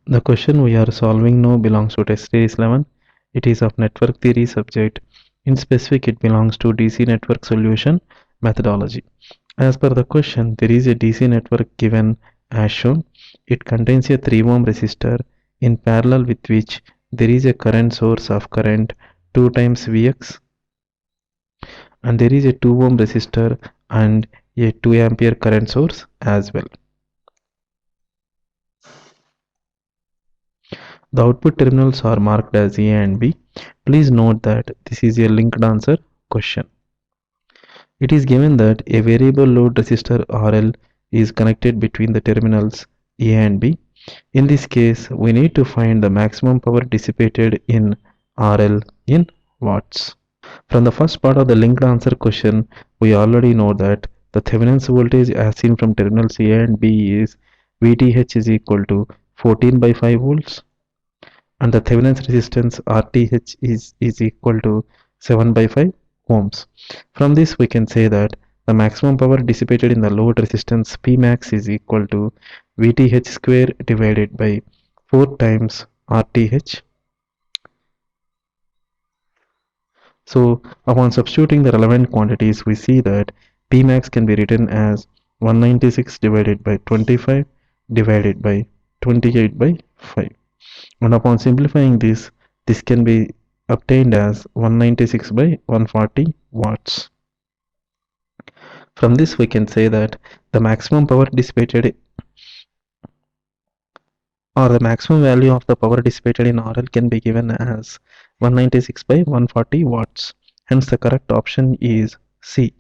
The question we are solving now belongs to test series 11. It is of network theory subject. In specific, it belongs to DC network solution methodology. As per the question, there is a DC network given as shown. It contains a 3 ohm resistor in parallel with which there is a current source of current 2 times Vx, and there is a 2 ohm resistor and a 2 ampere current source as well. The output terminals are marked as A and B. Please note that this is a linked answer question. It is given that a variable load resistor RL is connected between the terminals A and B. In this case, we need to find the maximum power dissipated in RL in watts. From the first part of the linked answer question, we already know that the Thevenin's voltage as seen from terminals A and B is VTH is equal to 14 by 5 volts, and the Thevenin's resistance RTH is equal to 7 by 5 ohms. From this we can say that the maximum power dissipated in the load resistance Pmax is equal to VTH square divided by 4 times RTH. So upon substituting the relevant quantities, we see that Pmax can be written as 196 divided by 25 divided by 28 by 5. And upon simplifying this, this can be obtained as 196 by 140 watts. From this we can say that the maximum power dissipated or the maximum value of the power dissipated in RL can be given as 196 by 140 watts. Hence the correct option is C.